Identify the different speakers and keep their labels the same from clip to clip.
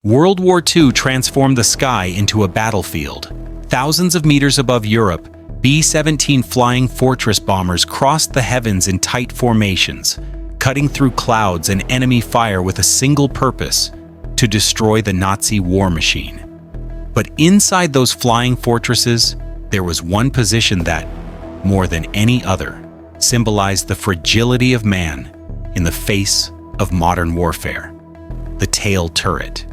Speaker 1: World War II transformed the sky into a battlefield. Thousands of meters above Europe, B-17 flying fortress bombers crossed the heavens in tight formations, cutting through clouds and enemy fire with a single purpose: to destroy the Nazi war machine. But inside those flying fortresses, there was one position that, more than any other, symbolized the fragility of man in the face of modern warfare: the tail turret.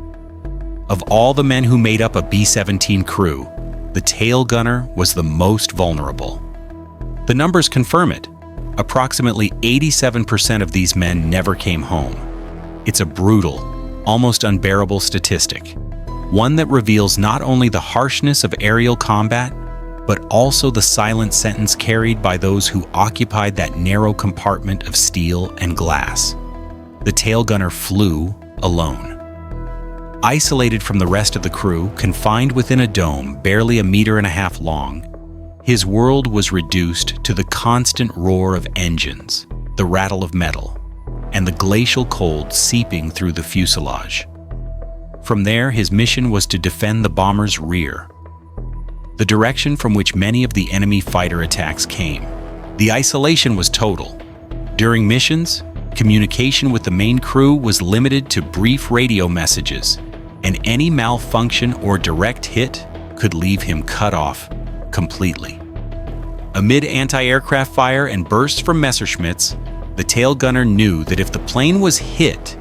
Speaker 1: Of all the men who made up a B-17 crew, the tail gunner was the most vulnerable. The numbers confirm it. Approximately 87% of these men never came home. It's a brutal, almost unbearable statistic, one that reveals not only the harshness of aerial combat, but also the silent sentence carried by those who occupied that narrow compartment of steel and glass. The tail gunner flew alone. Isolated from the rest of the crew, confined within a dome barely 1.5 meters long, his world was reduced to the constant roar of engines, the rattle of metal, and the glacial cold seeping through the fuselage. From there, his mission was to defend the bomber's rear, the direction from which many of the enemy fighter attacks came. The isolation was total. During missions, communication with the main crew was limited to brief radio messages, and any malfunction or direct hit could leave him cut off completely. Amid anti-aircraft fire and bursts from Messerschmitts, the tail gunner knew that if the plane was hit,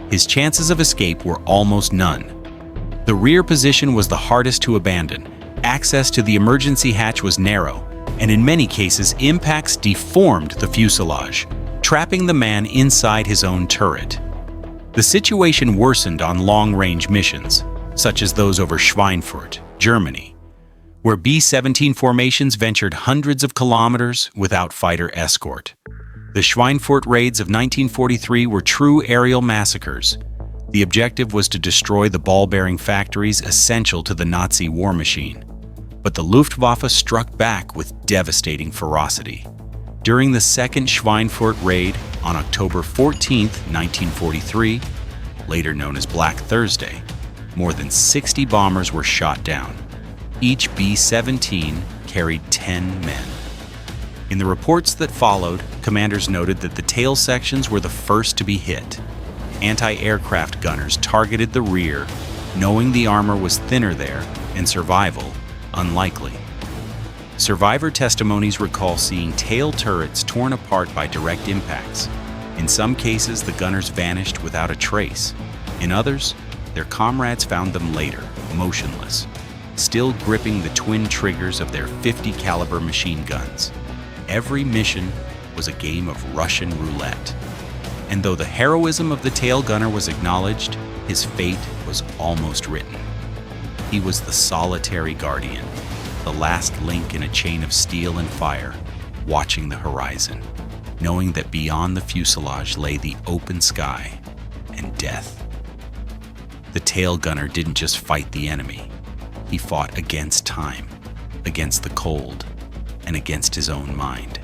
Speaker 1: his chances of escape were almost none. The rear position was the hardest to abandon. Access to the emergency hatch was narrow, and in many cases, impacts deformed the fuselage, trapping the man inside his own turret. The situation worsened on long-range missions, such as those over Schweinfurt, Germany, where B-17 formations ventured hundreds of kilometers without fighter escort. The Schweinfurt raids of 1943 were true aerial massacres. The objective was to destroy the ball-bearing factories essential to the Nazi war machine. But the Luftwaffe struck back with devastating ferocity. During the second Schweinfurt raid on October 14, 1943, later known as Black Thursday, more than 60 bombers were shot down. Each B-17 carried 10 men. In the reports that followed, commanders noted that the tail sections were the first to be hit. Anti-aircraft gunners targeted the rear, knowing the armor was thinner there and survival unlikely. Survivor testimonies recall seeing tail turrets torn apart by direct impacts. In some cases, the gunners vanished without a trace. In others, their comrades found them later, motionless, still gripping the twin triggers of their .50 caliber machine guns. Every mission was a game of Russian roulette. And though the heroism of the tail gunner was acknowledged, his fate was almost written. He was the solitary guardian, the last link in a chain of steel and fire, watching the horizon, knowing that beyond the fuselage lay the open sky and death. The tail gunner didn't just fight the enemy. He fought against time, against the cold, and against his own mind.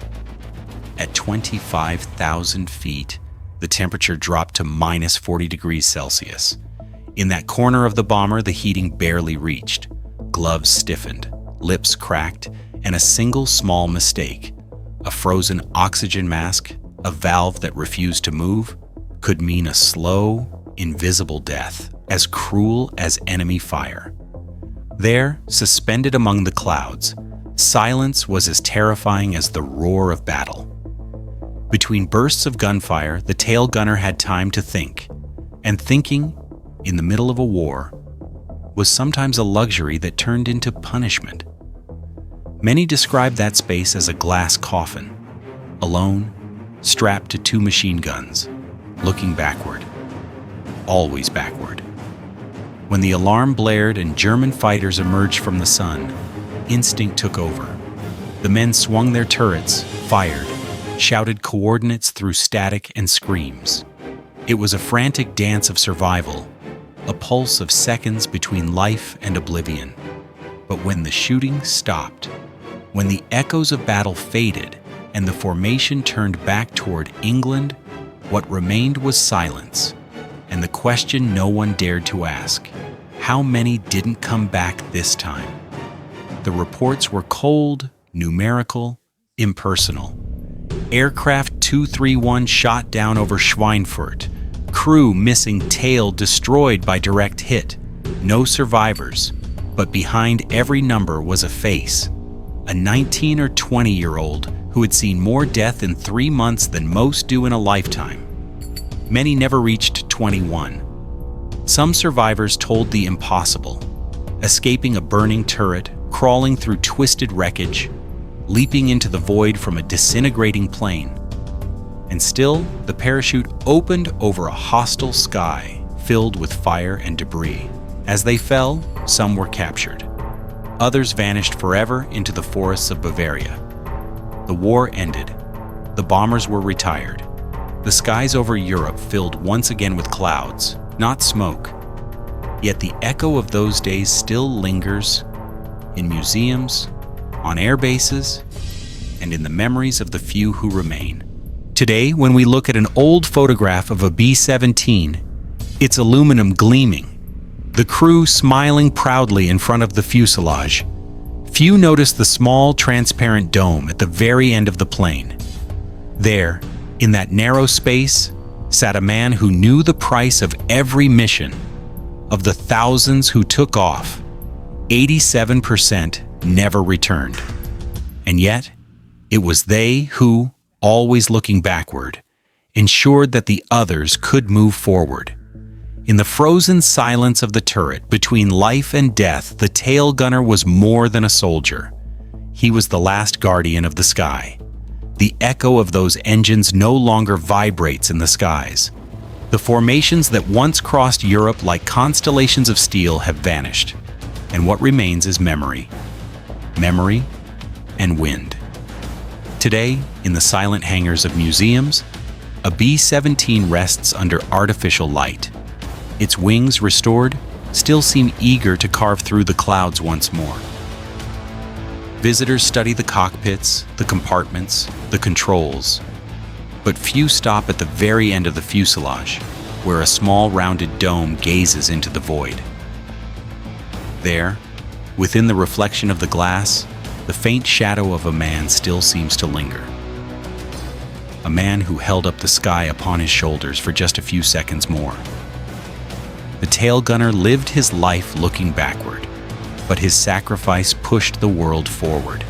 Speaker 1: At 25,000 feet, the temperature dropped to minus 40 degrees Celsius. In that corner of the bomber, the heating barely reached. Gloves stiffened, lips cracked, and a single small mistake, a frozen oxygen mask, a valve that refused to move, could mean a slow, invisible death, as cruel as enemy fire. There, suspended among the clouds, silence was as terrifying as the roar of battle. Between bursts of gunfire, the tail gunner had time to think, and thinking, in the middle of a war, was sometimes a luxury that turned into punishment. Many describe that space as a glass coffin, alone, strapped to 2 machine guns, looking backward, always backward. When the alarm blared and German fighters emerged from the sun, instinct took over. The men swung their turrets, fired, shouted coordinates through static and screams. It was a frantic dance of survival, a pulse of seconds between life and oblivion. But when the shooting stopped, when the echoes of battle faded and the formation turned back toward England, what remained was silence, and the question no one dared to ask: how many didn't come back this time. The reports were cold, numerical, impersonal. Aircraft 231 shot down over Schweinfurt. Crew missing, tail destroyed by direct hit. No survivors, but behind every number was a face. A 19 or 20-year-old who had seen more death in 3 months than most do in a lifetime. Many never reached 21. Some survivors told the impossible, escaping a burning turret, crawling through twisted wreckage, leaping into the void from a disintegrating plane. And still, the parachute opened over a hostile sky filled with fire and debris. As they fell, some were captured. Others vanished forever into the forests of Bavaria. The war ended. The bombers were retired. The skies over Europe filled once again with clouds, not smoke. Yet the echo of those days still lingers in museums, on air bases, and in the memories of the few who remain. Today, when we look at an old photograph of a B-17, its aluminum gleaming, the crew smiling proudly in front of the fuselage, few notice the small, transparent dome at the very end of the plane. There, in that narrow space, sat a man who knew the price of every mission. Of the thousands who took off, 87% never returned. And yet, it was they who, always looking backward, ensured that the others could move forward. In the frozen silence of the turret, between life and death, the tail gunner was more than a soldier. He was the last guardian of the sky. The echo of those engines no longer vibrates in the skies. The formations that once crossed Europe like constellations of steel have vanished, and what remains is memory. Memory and wind. Today, in the silent hangars of museums, a B-17 rests under artificial light. Its wings, restored, still seem eager to carve through the clouds once more. Visitors study the cockpits, the compartments, the controls, but few stop at the very end of the fuselage, where a small rounded dome gazes into the void. There, within the reflection of the glass, the faint shadow of a man still seems to linger. A man who held up the sky upon his shoulders for just a few seconds more. The tail gunner lived his life looking backward, but his sacrifice pushed the world forward.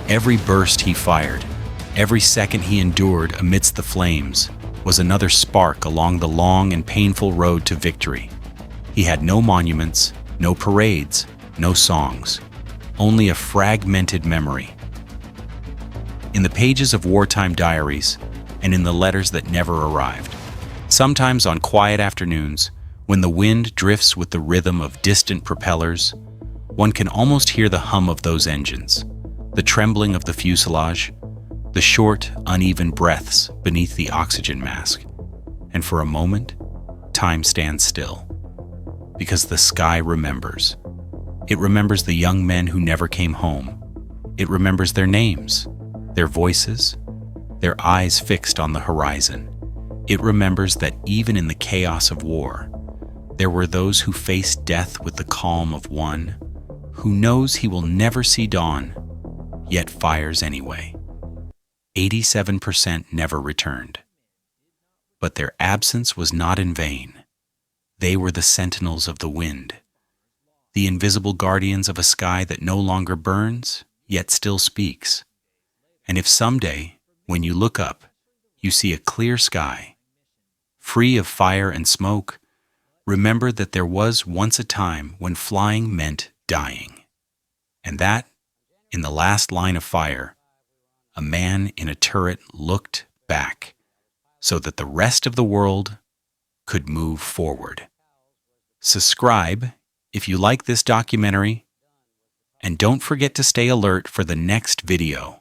Speaker 1: Every burst he fired, every second he endured amidst the flames, was another spark along the long and painful road to victory. He had no monuments, no parades, no songs, only a fragmented memory. In the pages of wartime diaries, and in the letters that never arrived, sometimes on quiet afternoons, when the wind drifts with the rhythm of distant propellers, one can almost hear the hum of those engines, the trembling of the fuselage, the short, uneven breaths beneath the oxygen mask. And for a moment, time stands still, because the sky remembers. It remembers the young men who never came home. It remembers their names, their voices, their eyes fixed on the horizon. It remembers that even in the chaos of war, there were those who faced death with the calm of one who knows he will never see dawn, yet fires anyway. 87% never returned. But their absence was not in vain. They were the sentinels of the wind, the invisible guardians of a sky that no longer burns, yet still speaks. And if someday, when you look up, you see a clear sky, free of fire and smoke, remember that there was once a time when flying meant dying. And that, in the last line of fire, a man in a turret looked back so that the rest of the world could move forward. Subscribe if you like this documentary, and don't forget to stay alert for the next video.